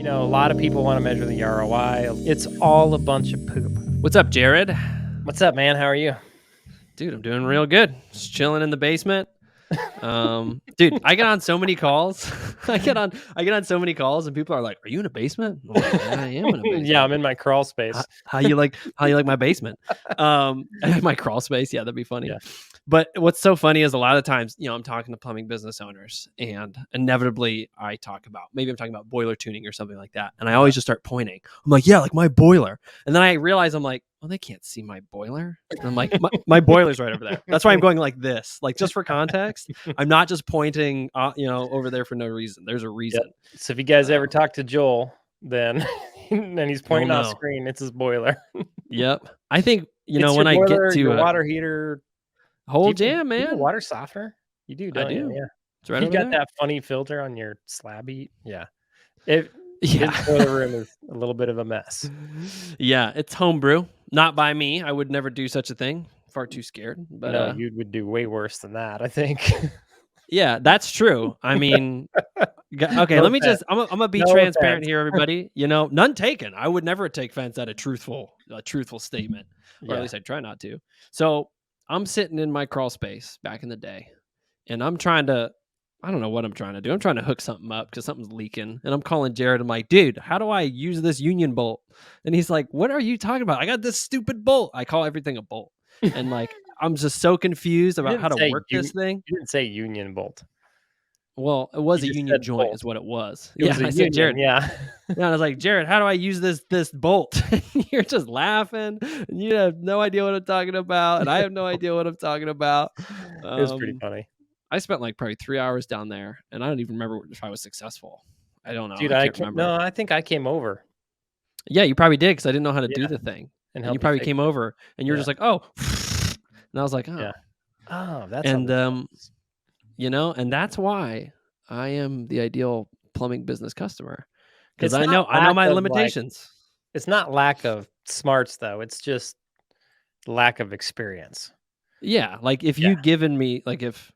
A lot of people want to measure the ROI. It's all a bunch of poop. What's up, Jared? What's up, man? How are you? Dude, I'm doing real good. Just chilling in the basement. Dude, I get on so many calls. I get on so many calls, and people are like, "Are you in a basement?" I'm like, "Yeah, I am in a basement." Yeah, I'm in my crawl space. How you like my basement? My crawl space. Yeah, that'd be funny. Yeah. But what's so funny is a lot of times, I'm talking to plumbing business owners, and inevitably I'm talking about boiler tuning or something like that, and I always just start pointing. I'm like, "Yeah, like my boiler," and then I realize I'm like, "Well, they can't see my boiler." And I'm like, my boiler's right over there. That's why I'm going like this. Like, just for context, I'm not just pointing, over there for no reason. There's a reason. Yep. So if you guys ever talk to Joel, then he's pointing off no. screen. It's his boiler. Yep. I think It's when your I boiler, get to your water heater, whole do you jam, do you have a man. water softener? You do, don't you? do. Yeah. It's right You over got there. that funny filter on your slab heat? Yeah. His Yeah. boiler room is a little bit of a mess. Yeah, it's homebrew. Not by me. I would never do such a thing. Far too scared. But No, you would do way worse than that, I think. yeah, that's true. I mean, okay, No let me offense. just. I'm gonna be No transparent offense. here, everybody. None taken. I would never take offense at a truthful statement, or Yeah. at least I try not to. So I'm sitting in my crawl space back in the day, and I'm trying to. I don't know what I'm trying to do. I'm trying to hook something up because something's leaking, and I'm calling Jared. I'm like, "Dude, how do I use this union bolt?" And he's like, "What are you talking about? I got this stupid bolt." I call everything a bolt, and like I'm just so confused about how to work this thing. You didn't say union bolt. Well, it was You a just union said joint, bolt. is what it was. It was a I said, union, Jared. yeah. Yeah, I was like, Jared, how do I use this bolt? You're just laughing, and you have no idea what I'm talking about, and I have no idea what I'm talking about. It was pretty funny. I spent like probably 3 hours down there, and I don't even remember if I was successful. I don't know. Dude, I can't remember. no, I think I came over. Yeah, you probably did because I didn't know how to do Yeah, the thing, and and help you you probably fix came it. over, and you were Yeah. just like, "Oh," and I was like, "Oh," Yeah. Oh, that's and how this goes. and that's why I am the ideal plumbing business customer because It's I not know my lack of, limitations. it's not lack of smarts, though. It's just lack of experience. Yeah, like if Yeah. you given me like if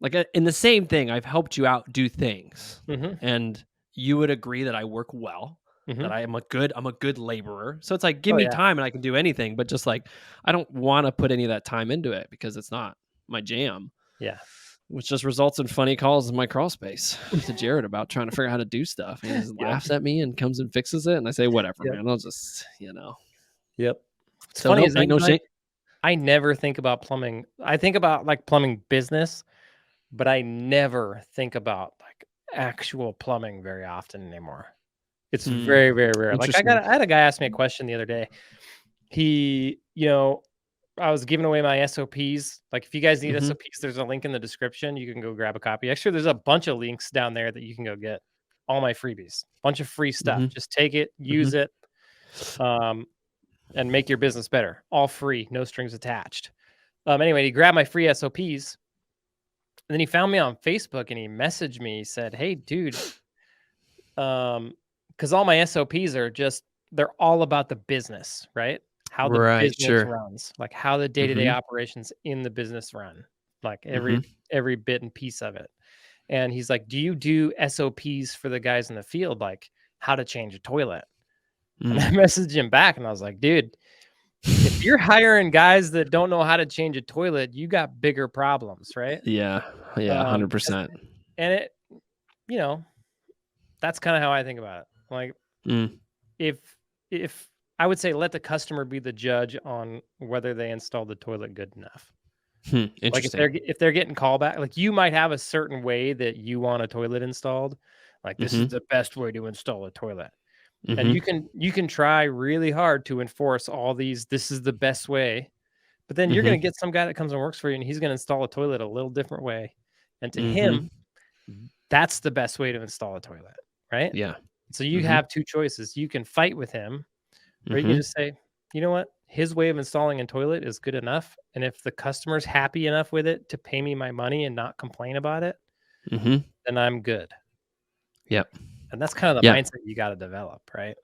like in the same thing, I've helped you out do things, Mhm, and you would agree that I work well, mhm. that I'm a good laborer. So it's like give Oh, me yeah. time and I can do anything, but just like I don't want to put any of that time into it because it's not my jam, Yeah. which just results in funny calls in my crawl space to Jared about trying to figure out how to do stuff. And he just Yep. laughs at me and comes and fixes it, and I say, "Whatever, Yep. man. I'll just Yep. What's So funny no, is ain't no shame." I never think about plumbing. I think about, like, plumbing business, but I never think about, like, actual plumbing very often anymore. It's very, very rare. Like, Interesting. I had a guy ask me a question the other day. He, I was giving away my SOPs. Like, if you guys need Mhm. SOPs, there's a link in the description. You can go grab a copy. Actually, there's a bunch of links down there that you can go get all my freebies, bunch of free stuff. Mhm. Just take it, use it, and make your business better. All free, no strings attached. Anyway, he grabbed my free SOPs, and then he found me on Facebook and he messaged me. He said, "Hey, dude, because all my SOPs are they're all about the business, right? How the Right, business sure. runs, like how the day-to-day Mhm. operations in the business run, like Mhm. every bit and piece of it." And he's like, "Do you do SOPs for the guys in the field, like how to change a toilet?" And I Mm. messaged him back and I was like, "Dude, if you're hiring guys that don't know how to change a toilet, you got bigger problems, right?" Yeah. Yeah, 100%. And you know, that's kind of how I think about it. Like, Mm. if if I would say let the customer be the judge on whether they installed the toilet good enough. Like, Interesting. if they're getting callback, like, you might have a certain way that you want a toilet installed. Like, this is Mhm. the best way to install a toilet. And Mhm. you can try really hard to enforce all these, this is the best way, but then you're gonna Mhm. get some guy that comes and works for you, and he's gonna install a toilet a little different way. And to him, Mhm. that's the best way to install a toilet, right? Yeah. So you Mhm. have 2 choices. You can fight with him, or you can Mhm. just say, "You know what? His way of installing a toilet is good enough, and if the customer's happy enough with it to pay me my money and not complain about it, Mhm. then I'm good." Yep. And that's kind of the Yeah. mindset you gotta develop, right?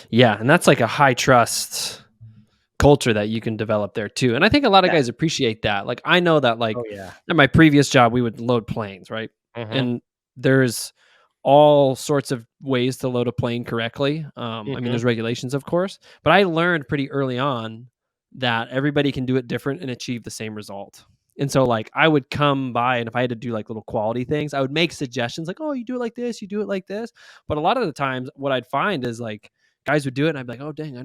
Yeah, and that's like a high trust culture that you can develop there too. And I think a lot of Yeah. guys appreciate that. Like I know that Oh, like yeah. at my previous job we would load planes, right? Mhm. And there's all sorts of ways to load a plane correctly. I mean, Mhm. there's regulations, of course, but I learned pretty early on that everybody can do it different and achieve the same result. And so, like, I would come by, and if I had to do like little quality things, I would make suggestions like, "Oh, you do it like this, you do it like this." But a lot of the times, what I'd find is like guys would do it, and I'd be like, "Oh, dang, I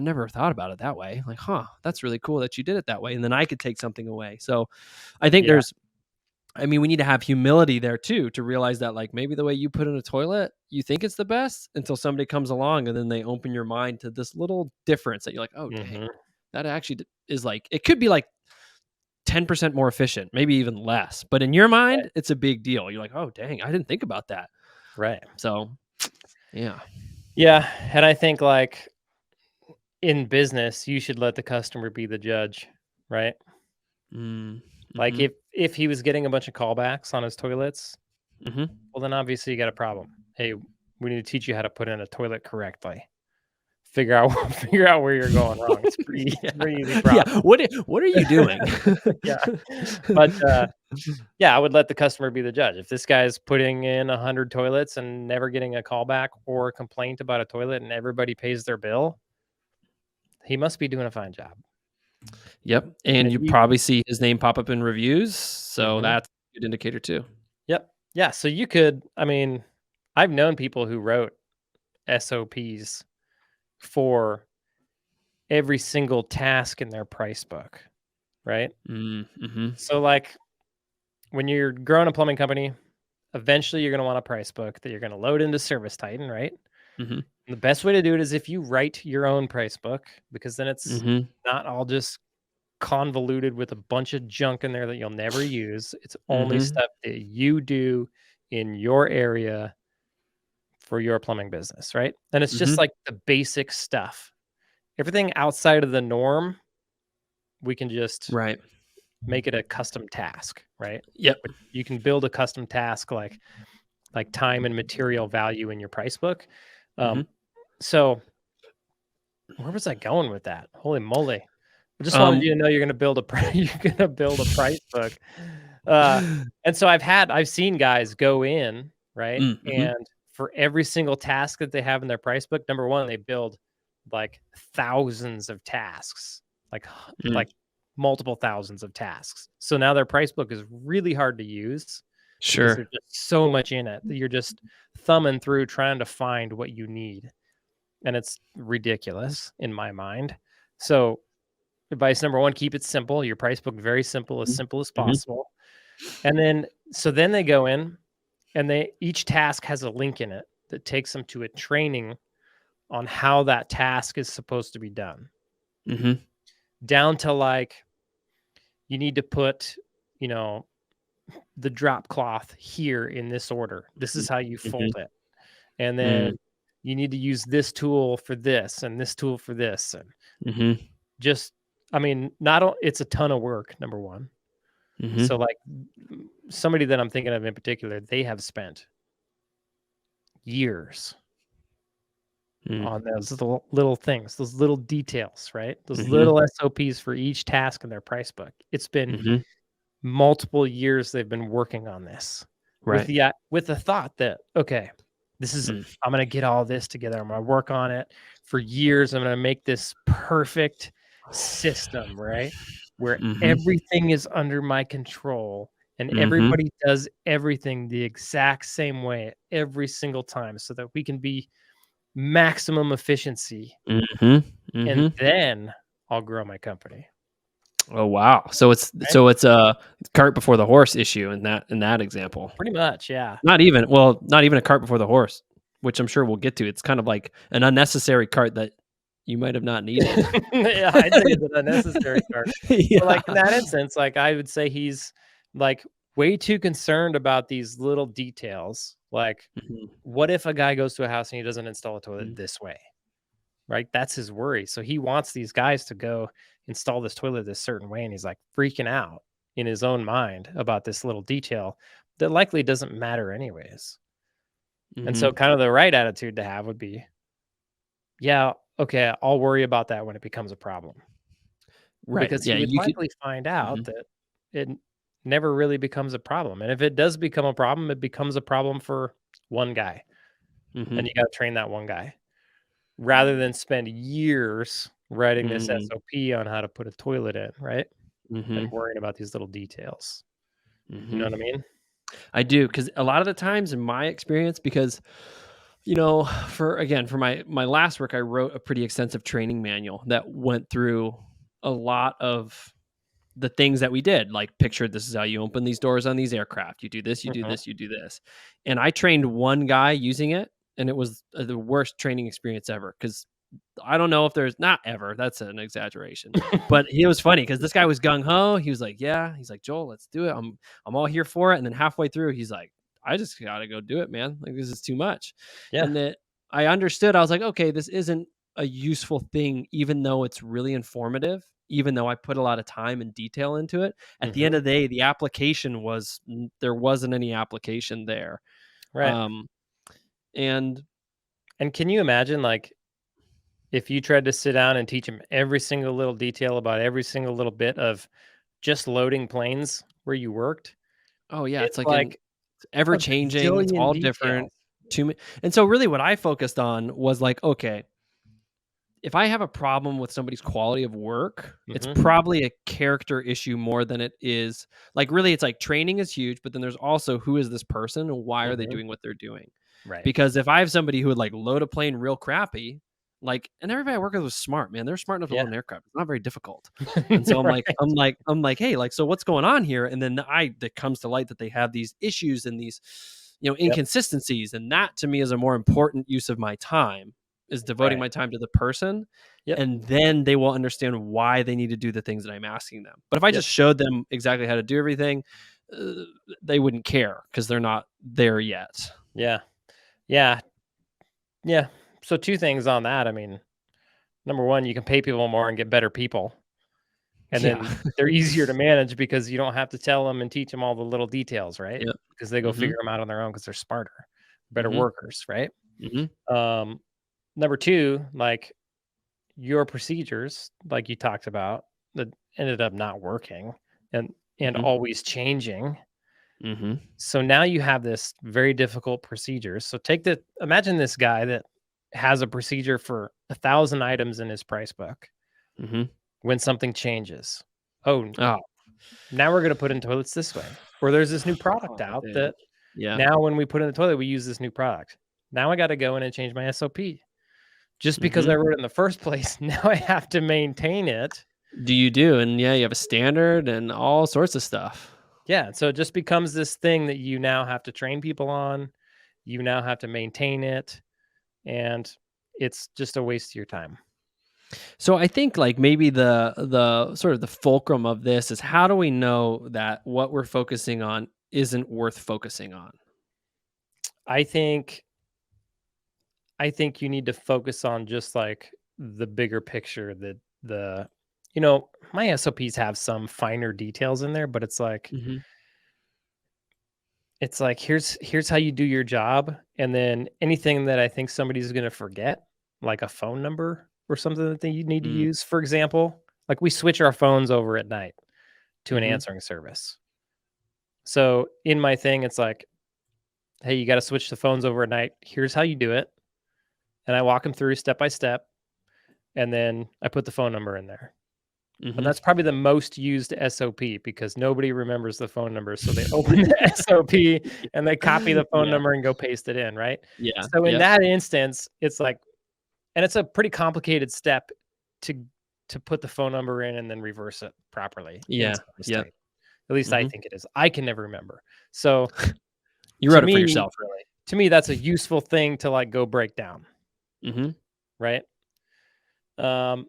never thought about it that way. Like, huh, that's really cool that you did it that way." And then I could take something away. So, I think Yeah. I mean, we need to have humility there too to realize that like maybe the way you put in a toilet, you think it's the best until somebody comes along and then they open your mind to this little difference that you're like, oh dang, Mhm. that actually is like it could be like 10% more efficient, maybe even less. But in your Right. mind, it's a big deal. You're like, oh dang, I didn't think about that. Right. So yeah. Yeah, and I think, like, in business, you should let the customer be the judge, right? Mm, Like, mm-hmm. if he was getting a bunch of callbacks on his toilets, Mm-hmm. well, then obviously you got a problem. "Hey, we need to teach you how to put in a toilet correctly. Figure out figure out where you're going wrong." It's a Yeah. pretty easy Yeah. process. What are you doing? Yeah. But, yeah, I would let the customer be the judge. If this guy's putting in 100 toilets and never getting a callback or a complaint about a toilet and everybody pays their bill, he must be doing a fine job. Yep. And And you you probably see his name pop up in reviews. So Mhm. that's a good indicator too. Yep. Yeah, so you could I mean, I've known people who wrote SOPs for every single task in their price book, right? Mm, mhm, So, like, when you're growing a plumbing company, eventually you're gonna want a price book that you're gonna load into Service Titan, right? mhm, And the best way to do it is if you write your own price book, because then it's mhm, not all just convoluted with a bunch of junk in there that you'll never use. It's only mhm, stuff that you do in your area for your plumbing business, right? And it's just mhm. like the basic stuff. Everything outside of the norm, we can just Right. make it a custom task, right? Yep. But you can build a custom task like time and material value in your price book. Mhm. Um, so where was I going with that? Holy moly. I just wanted Um, you to know you're gonna build a you're gonna build a price book. Uh, and so I've seen guys go in, right? mhm, And for every single task that they have in their price book, number 1, they build like thousands of tasks, mm. like multiple thousands of tasks. So now their price book is really hard to use because Sure. there's just so much in it that you're just thumbing through trying to find what you need. And it's ridiculous in my mind. So advice number 1, keep it simple. Your price book very Mhm, simple as mhm, possible. And then then they go in and they each task has a link in it that takes them to a training on how that task is supposed to be done. mhm, Down to like you need to put, you know, the drop cloth here in this order. This mhm, is how you mhm, fold it. And mm, then you need to use this tool for this and this tool for this and mhm, just I mean, not it's a ton of work, number 1. So, mhm, like, somebody that I'm thinking of in particular, they have spent years mm, on those little things, those little details, right? Those mhm, little SOPs for each task in their price book. It's been mhm. multiple years they've been working on this Right. with the thought that, okay, this is Mm, I'm gonna get all this together. I'm gonna work on it for years. I'm gonna make this perfect system, right? Where mhm, everything is under my control and mhm, everybody does everything the exact same way every single time so that we can be maximum efficiency. mhm, And mhm. then I'll grow my company. Oh, wow. Right? So it's a cart before the horse issue in that example. Pretty much, yeah. Not even a cart before the horse, which I'm sure we'll get to. It's kind of like an unnecessary cart that you might have not needed. Yeah, I'd say it's an unnecessary cart. But, like, in Yeah. that instance, like, I would say he's, like, way too concerned about these little details. Like, Mhm, what if a guy goes to a house and he doesn't install a toilet mhm, this way? Right? That's his worry. So he wants these guys to go install this toilet this certain way, and he's, like, freaking out in his own mind about this little detail that likely doesn't matter anyways. And so mhm. kind of the right attitude to have would be, "Yeah, okay, I'll worry about that when it becomes a problem." Right. Because Yeah, he would you could likely find out mhm, that it never really becomes a problem. And if it does become a problem, it becomes a problem for one guy, Mm-hmm. and you got to train that one guy rather than spend years writing this Mm-hmm. SOP on how to put a toilet in, right? And Mm-hmm. worrying about these little details. You know Mm-hmm. what I mean? I do, because a lot of the times in my experience, because for my last work, I wrote a pretty extensive training manual that went through a lot of the things that we did, like picture this is how you open these doors on these aircraft. You do this, you do Mhm. this, you do this. And I trained one guy using it, and it was the worst training experience ever, because I don't know if there's not ever, that's an exaggeration. But he was funny because this guy was gung ho. He was like, "Yeah." He's like, "Joel, let's do it. I'm all here for it." And then halfway through, he's like, "I just gotta go do it, man. Like, this is too much." Yeah. And that I understood. I was like, okay, this isn't a useful thing, even though it's really informative, even though I put a lot of time and detail into it. At the end Mhm. of the day, the application was there wasn't any application there. Right. Um, and And can you imagine, like, if you tried to sit down and teach him every single little detail about every single little bit of just loading planes where you worked? oh yeah, it's It's like like ever a changing. It's bazillion all different. details. Too many. And so really what I focused on was like, okay, if I have a problem with somebody's quality of work, it's Mhm. probably a character issue more than it is like really it's like training is huge, but then there's also who is this person and why are they Mhm. doing what they're doing? Right. Because if I have somebody who would like load a plane real crappy, like and everybody I work with was smart, man. They're smart enough to Yeah. load an aircraft. It's not very difficult. And so Right. I'm like, hey, like, so what's going on here? And then I that comes to light that they have these issues and these, Yep. inconsistencies. And that to me is a more important use of my time is devoting Right. my time to the person. Yep. And then they will understand why they need to do the things that I'm asking them. But if I Yep. just showed them exactly how to do everything, uh, they wouldn't care because they're not there yet. Yeah. Yeah. Yeah. So 2 things on that. I mean, number 1, you can pay people more and get better people, and Yeah. then they're easier to manage because you don't have to tell them and teach them all the little details, right? Yep. Because they go Mhm. figure them out on their own because 'cause they're smarter, better Mhm. workers, right? Mhm. Um, Number 2, like, your procedures, like you talked about, that ended up not working and Mhm. always changing. Mhm. So now you have this very difficult procedure. So imagine this guy that has a procedure for 1,000 items in his price book. Mhm. When something changes, oh, Oh, now we're gonna put in toilets this way, or there's this new product oh, out man. that Yeah. now when we put in the toilet, we use this new product. Now I gotta go in and change my SOP. Just because I Mhm. wrote it in the first place, now I have to maintain it. Do you do? And yeah, you have a standard and all sorts of stuff. Yeah, so it just becomes this thing that you now have to train people on, you now have to maintain it, and it's just a waste of your time. So I think like maybe the sort of the fulcrum of this is how do we know that what we're focusing on isn't worth focusing on? I think I think you need to focus on just, like, the bigger picture, the my SOPs have some finer details in there, but Mhm. it's like, here's how you do your job, and then anything that I think somebody's gonna forget, like a phone number or something that you need to Mm. use, for example, like, we switch our phones over at night to an Mhm. answering service. So, in my thing, it's like, "Hey, you gotta switch the phones over at night. Here's how you do it," and I walk them through step by step, and then I put the phone number in there. And Mhm. that's probably the most used SOP because nobody remembers the phone number, so they open the SOP and they copy the phone Yeah. number and go paste it in, right? Yeah. So in Yep. that instance, it's like and it's a pretty complicated step to to put the phone number in and then reverse it properly in Yeah. Yep. Type. At least I Mhm. think it is. I can never remember. So You to wrote it for me yourself, really. to me, that's a useful thing to, like, go break down, Mhm. right? Um,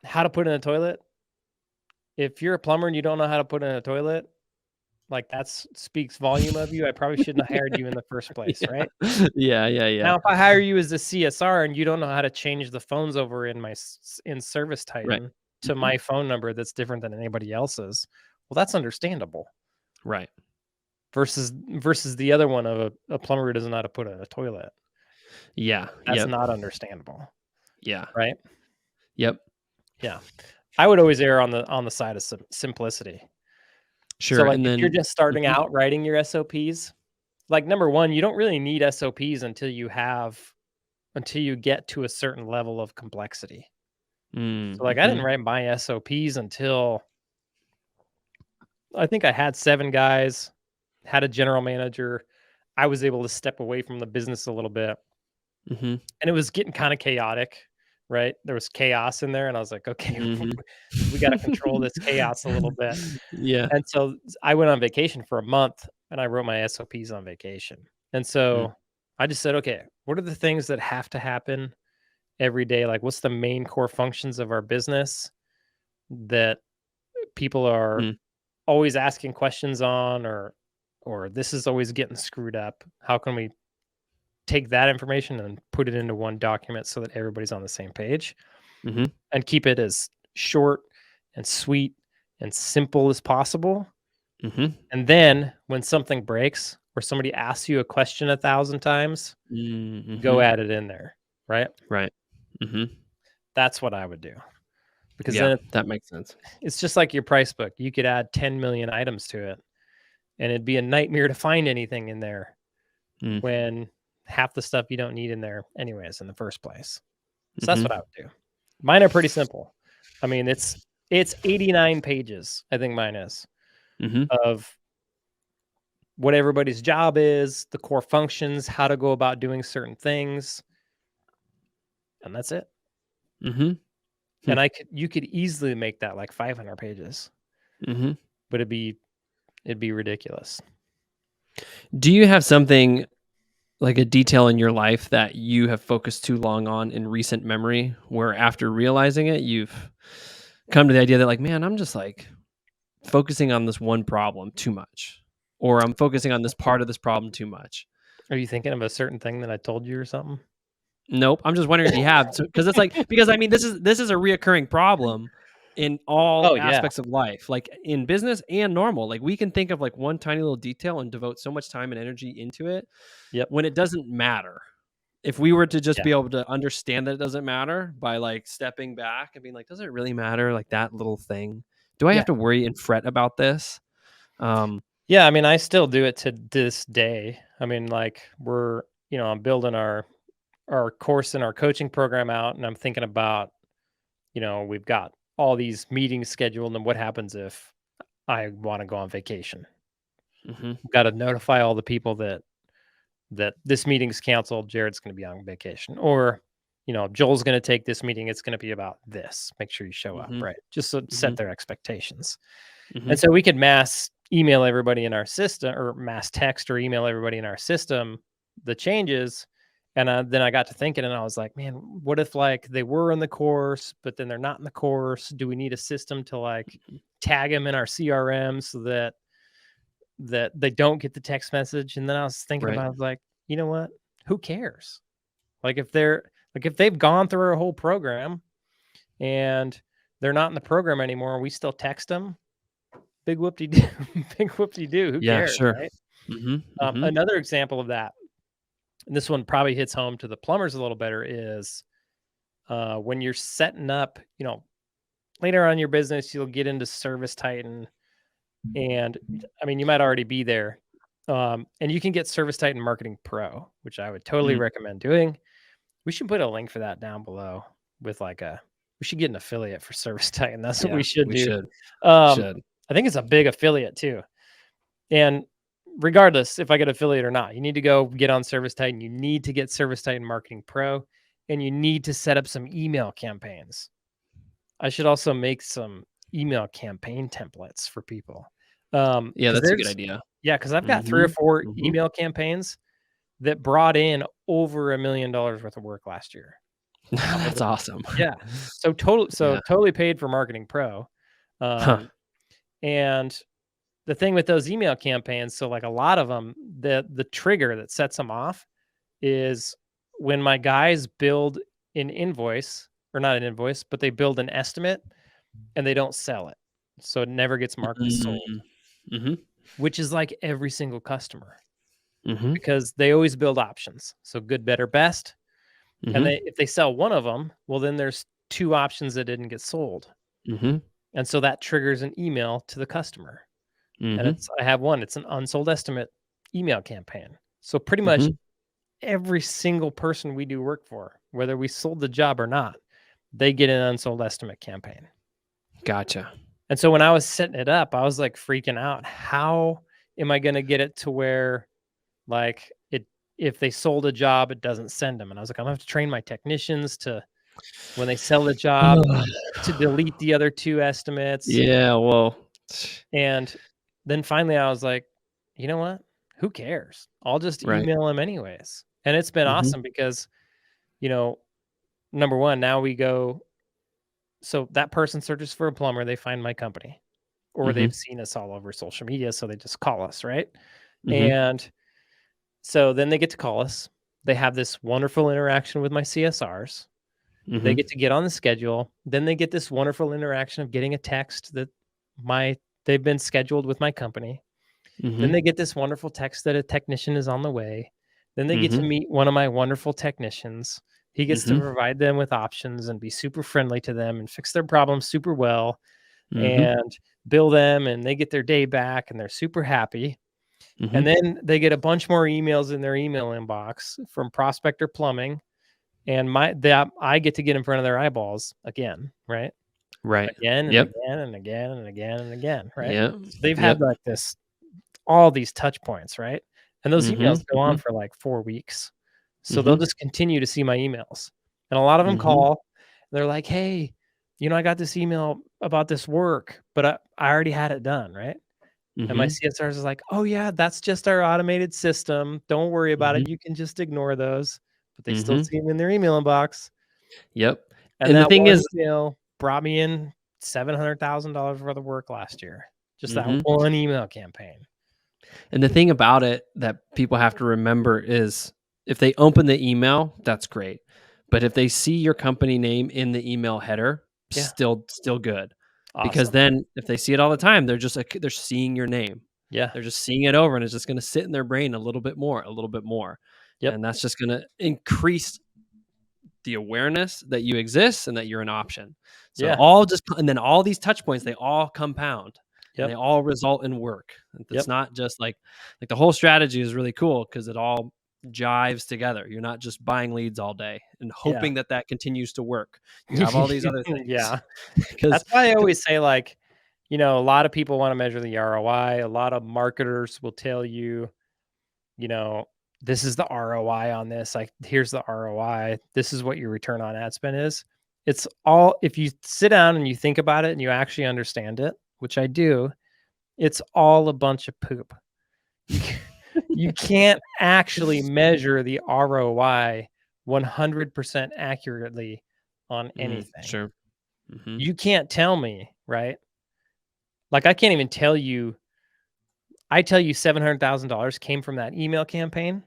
how to put in a toilet? If you're a plumber and you don't know how to put in a toilet, like, that's speaks volume of you. I probably shouldn't have hired you in the first place, Yeah. right? Yeah, yeah, yeah. Now, if I hire you as a CSR and you don't know how to change the phones over in in Service Right. Titan to Mhm. my phone number that's different than anybody else's, well, that's understandable Right. versus the other one of a plumber who doesn't know how to put in a toilet. Yeah. That's Yep. not understandable, Yeah. right? Yep. Yeah. I would always err on the side of simplicity. So, Sure. like, And if you're then, just starting mhm, out writing your SOPs, like, number 1, you don't really need SOPs until you get to a certain level of complexity. So, like, I didn't mhm, write my SOPs until I think I had 7 guys, had a general manager. I was able to step away from the business a little bit, mhm, and it was getting kinda chaotic, right? There was chaos in there, and I was like, "Okay, mhm. we gotta control this chaos a little bit." Yeah. And so I went on vacation for a month, and I wrote my SOPs on vacation. And Mm, so I just said, "Okay, what are the things that have to happen every day? Like, what's the main core functions of our business that people are mm, always asking questions on, or this is always getting screwed up? How can we take that information and put it into one document so that everybody's on the same page mhm, and keep it as short and sweet and simple as possible?" mhm, And then when something breaks or somebody asks you a question 1,000 times, go mhm. add it in there, right? Right. Mhm. That's what I would do, because Yeah, then that makes sense. it's just like your price book. You could add 10,000,000 items to it, and it'd be a nightmare to find anything in there Mm, when half the stuff you don't need in there anyways in the first place. So that's mhm, what I would do. Mine are pretty simple. I mean, it's 89 pages, I think mine is, mhm, of what everybody's job is, the core functions, how to go about doing certain things, and that's it. mhm, hmm, And you could easily make that like 500 pages, mhm. but it'd be ridiculous. Do you have something like a detail in your life that you have focused too long on in recent memory where after realizing it, you've come to the idea that like, man, I'm just like focusing on this one problem too much, or I'm focusing on this part of this problem too much? Are you thinking of a certain thing that I told you or something? Nope. I'm just wondering if you have, because it's like, because I mean, this is a reoccurring problem in all Oh yeah. aspects of life, like in business and normal. Like we can think of like one tiny little detail and devote so much time and energy into it Yep. when it doesn't matter. If we were to just Yeah. be able to understand that it doesn't matter by like stepping back and being like, does it really matter? Like that little thing. Do I Yeah. have to worry and fret about this? Um, Yeah, I mean, I still do it to this day. I mean, like I'm building our course and our coaching program out, and I'm thinking about, we've got all these meetings scheduled, and what happens if I want to go on vacation? mhm, Got to notify all the people that this meeting's canceled. Jared's going to be on vacation, or Joel's going to take this meeting. It's going to be about this. Make sure you show up, mhm, right? Just so set mhm, their expectations. And mhm, so we could mass email everybody in our system, or mass text or email everybody in our system the changes. And then I got to thinking, and I was like, man, what if like they were in the course, but then they're not in the course? Do we need a system to like tag them in our CRM so that they don't get the text message? And then I was thinking right. about like, you know what? Who cares? Like if they've gone through our whole program and they're not in the program anymore, we still text them. Big whoop de doo. Big whoop de doo. Who Yeah, cares, sure. right? Mhm, mhm, Another example of that, and this one probably hits home to the plumbers a little better, is when you're setting up, later on in your business, you'll get into Service Titan. And I mean, you might already be there. And you can get Service Titan Marketing Pro, which I would totally mm, recommend doing. We should put a link for that down below with we should get an affiliate for Service Titan. That's what yeah, we should we do. should, Um, should. I think it's a big affiliate too. And regardless if I get affiliate or not, you need to go get on Service Titan. You need to get Service Titan Marketing Pro, and you need to set up some email campaigns. I should also make some email campaign templates for people. Yeah, Because that's a good idea. because I've got 3 or Mhm, 4 mhm. email campaigns that brought in over $1 million worth of work last year. Off of That's the awesome. Yeah. Yeah. Totally paid for Marketing Pro. Huh. Um, and the thing with those email campaigns, so like a lot of them, the trigger that sets them off is when my guys build an invoice, or not an invoice, but they build an estimate and they don't sell it. So it never gets marked as sold, Mm. Mhm, which is like every single customer, mhm, because they always build options. So good, better, best. And mhm, if they sell one of them, well, then there's 2 options that didn't get sold. mhm, And so that triggers an email to the customer. and Mhm. I have one. It's an unsold estimate email campaign. So pretty much Mhm. every single person we do work for, whether we sold the job or not, they get an unsold estimate campaign. Gotcha. And so when I was setting it up, I was like freaking out. How am I going to get it to where like it, if they sold a job, it doesn't send them? And I was like, I'm gonna have to train my technicians to, when they sell the job, to delete the other 2 estimates. Yeah, well, And then finally I was like, you know what? Who cares? I'll just right. email them anyways. And it's been Mhm. awesome because, you know, number one, now we go, so that person searches for a plumber, they find my company, or they've Mhm. seen us all over social media, so they just call us, right? Mhm. And so then they get to call us. They have this wonderful interaction with my CSRs. They Mhm. get to get on the schedule. Then they get this wonderful interaction of getting a text that my they've been scheduled with my company. Then Mhm. they get this wonderful text that a technician is on the way. Then they get to Mhm. meet one of my wonderful technicians. He gets to Mhm. provide them with options and be super friendly to them and fix their problems super well Mhm. and bill them, and they get their day back and they're super happy. And Mhm. then they get a bunch more emails in their email inbox from Prospector Plumbing, and my that I get to get in front of their eyeballs again, right? Right. Again and Yep. again and again and again and again, right? Yep. So they've had Yep. like this all these touch points, right? And those emails Mhm. go on Mhm. for like 4 weeks. So they'll Mhm. just continue to see my emails. And a lot of them Mhm. call. They're like, "Hey, I got this email about this work, but I already had it done," right? And my Mhm. CSRs is like, "Oh yeah, that's just our automated system. Don't worry about Mhm. it. You can just ignore those." But they still Mhm. see them in their email inbox. Yep. And And the that thing one is, email brought me in $700,000 worth of work last year. Just that mhm. one email campaign. And the thing about it that people have to remember is if they open the email, that's great. But if they see your company name in the email header, Yeah. still good. Because Awesome. then if they see it all the time, they're just like they're seeing your name. Yeah. They're just seeing it over and it's just going to sit in their brain a little bit more, a little bit more. Yep. And that's just going to increase the awareness that you exist and that you're an option. So Yeah. all just and then all these touch points, they all compound and they Yep. all result in work. It's Yep. not just like the whole strategy is really cool because it all jives together. You're not just buying leads all day and Yeah. hoping that that continues to work. You have all these other things Yeah. because That's why I always say, like, a lot of people wanna measure the ROI. A lot of marketers will tell you, you know, "This is the ROI on this. Like, here's the ROI. This is what your return on ad spend is." It's all, if you sit down and you think about it and you actually understand it, which I do, it's all a bunch of poop. You ca you can't actually measure the ROI 100% accurately on anything. sure. Hmm. You can't tell me, right? Like, I can't even tell you, I tell you $700,000 came from that email campaign,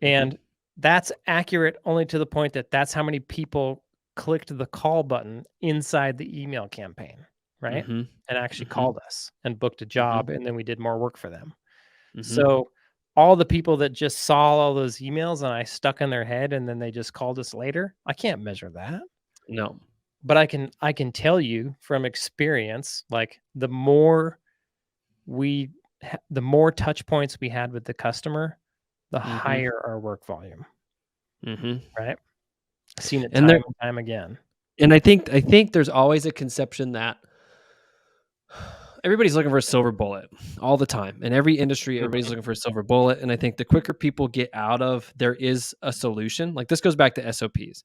Hmm. and that's accurate only to the point that that's how many people clicked the call button inside the email campaign, right? Hmm. And actually Hmm. called us and booked a Hmm. job, and then we did more work for them. Hmm. So, all the people that just saw all those emails and I stuck in their head and then they just called us later, I can't measure that. No. But I can tell you from experience, like, we the more touch points we had with the customer, the Hmm. higher our work volume, Hmm. right? Seen it And time there and time again. and I think there's always a conception that everybody's looking for a silver bullet all the time. In every industry, everybody's Mhm. looking for a silver bullet. And I think the quicker people get out of there is a solution. Like this goes back to SOPs.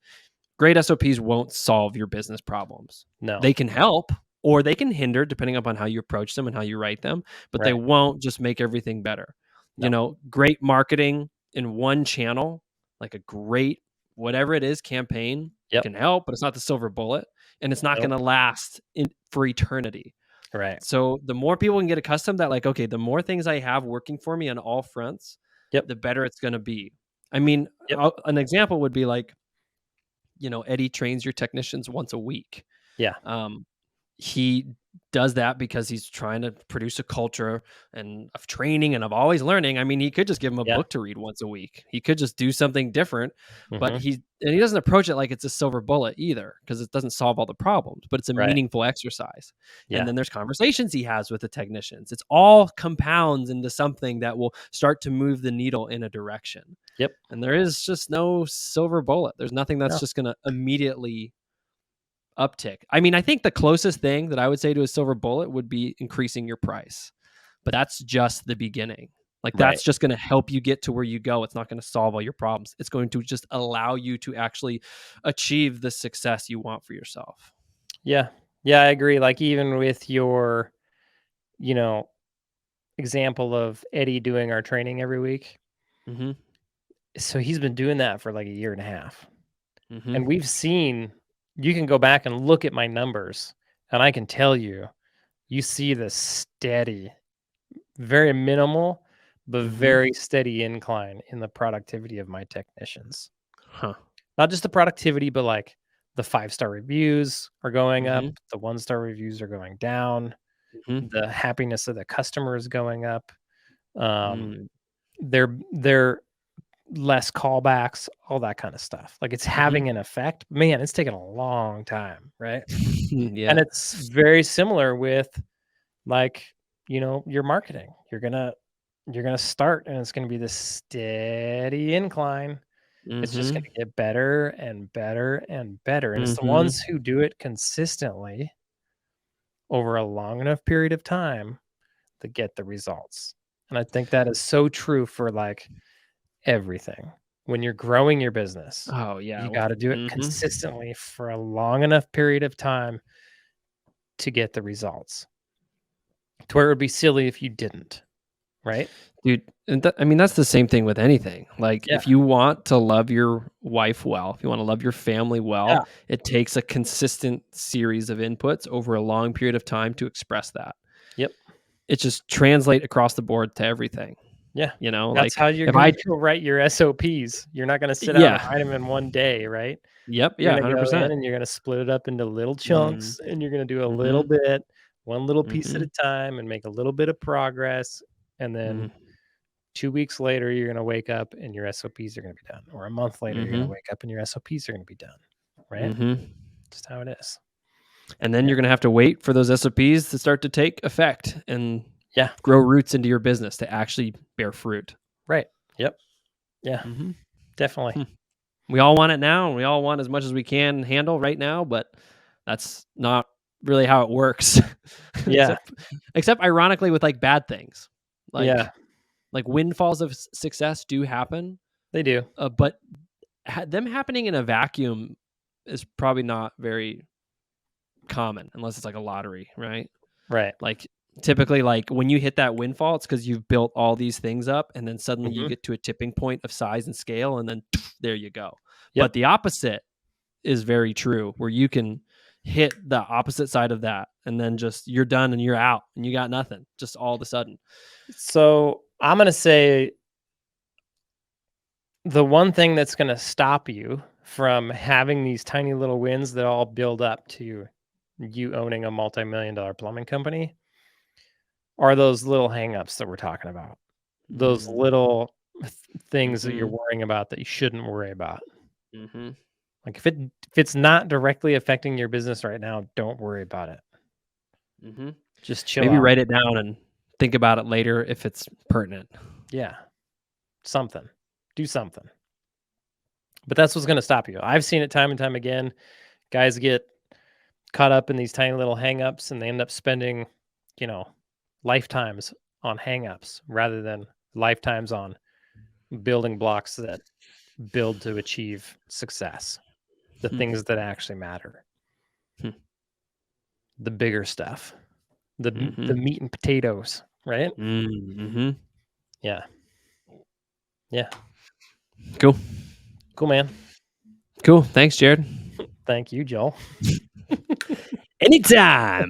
Great SOPs won't solve your business problems. No. They can help or they can hinder depending upon how you approach them and how you write them, but they Right. won't just make everything better. No. Great marketing in one channel, like a great whatever it is campaign Yep. can help, but it's not the silver bullet and it's not going Nope. to last for eternity. Right. So the more people can get accustomed that like, okay, the more things I have working for me on all fronts, Yep. the better it's going to be. I mean, Yep. an example would be like, Eddie trains your technicians once a week. Yeah. Um, he does that because he's trying to produce a culture and of training and of always learning. I mean, he could just give him a Yeah. book to read once a week. He could just do something different, but Mhm. he doesn't approach it like it's a silver bullet either, because it doesn't solve all the problems, but it's a Right. meaningful exercise. And Yeah. then there's conversations he has with the technicians. It's all compounds into something that will start to move the needle in a direction. Yep. And there is just no silver bullet. There's nothing that's No. just going to immediately uptick. I mean, I think the closest thing that I would say to a silver bullet would be increasing your price, but that's just the beginning. Like, Right. that's just going to help you get to where you go. It's not going to solve all your problems. It's going to just allow you to actually achieve the success you want for yourself. Yeah. Yeah, I agree. Like, even with your, you know, example of Eddie doing our training every week. Mm-hmm. So he's been doing that for like a year and a half. Mm-hmm. And we've seen, you can go back and look at my numbers, and I can tell you, you see the steady, very minimal, but Mm-hmm. very steady incline in the productivity of my technicians. Huh. Not just the productivity, but like the 5-star reviews are going up, Mm-hmm. the 1-star reviews are going down, Mm-hmm. the happiness of the customer is going up. Um, Mm-hmm. they're less callbacks, all that kind of stuff. Like, it's Mm-hmm. having an effect. Man, it's taken a long time, right? Yeah. And it's very similar with, like, your marketing. You're gonna start, and it's gonna be this steady incline. It's just Mm-hmm. gonna get better and better and better, and it's the Mm-hmm. ones who do it consistently over a long enough period of time that get the results. And I think that is so true for, like, everything. When you're growing your business, Oh yeah. you gotta do it Mm-hmm. consistently for a long enough period of time to get the results, to where it would be silly if you didn't, right? Dude, and I mean, that's the same thing with anything. Like, Yeah, if you want to love your wife well, if you want to love your family yeah, well, it takes a consistent series of inputs over a long period of time to express that. yep, It just translate across the board to everything. yeah. Like, That's how you're if gonna I, go write your SOPs. You're not gonna sit down and yeah, write them in one day, right? yep, You're yeah, gonna go in 100%. and you're gonna split it up into little Mm, chunks, and you're gonna do a little mm-hmm, bit, one little piece at mm-hmm, a time, and make a little bit of progress, and then mm, 2 weeks later, you're gonna wake up and your SOPs are gonna be done, or a month later, you're gonna mm-hmm, wake up and your SOPs are gonna be done, right? mm-hmm. Just how it is. And then Yeah. you're going to have to wait for those SOPs to start to take effect and Yeah. grow roots into your business to actually bear fruit. Right. Yep. Yeah. Mm-hmm. Definitely. We all want it now, and we all want as much as we can handle right now, but that's not really how it works. Yeah. except ironically with like bad things. Yeah. Like windfalls of success do happen, They do. but them happening in a vacuum is probably not very common unless it's like a lottery, right? Right. Like, typically, like when you hit that windfall, it's because you've built all these things up, and then suddenly you Mhm. get to a tipping point of size and scale, and then there you go. Yep. But the opposite is very true, where you can hit the opposite side of that, and then just you're done and you're out and you got nothing just all of a sudden. So, I'm gonna say the one thing that's gonna stop you from having these tiny little wins that all build up to you owning a multi-million-dollar plumbing company are those little hangups that we're talking about. Those Mm, little things that you're mhm, worrying about that you shouldn't worry about. mhm, Like, if it's not directly affecting your business right now, don't worry about it. mhm. Just chill Maybe out. write it down and think about it later if it's pertinent. Yeah, something. Do something. But that's what's gonna stop you. I've seen it time and time again. Guys get caught up in these tiny little hangups, and they end up spending, you know, lifetimes on hangups rather than lifetimes on building blocks that build to achieve success. The Hmm, things that actually matter. hmm, The bigger stuff. The mhm, meat and potatoes, right? mhm. Yeah. Yeah. Cool. Cool, man. Cool. Thanks, Jared. Thank you, Joel. Anytime.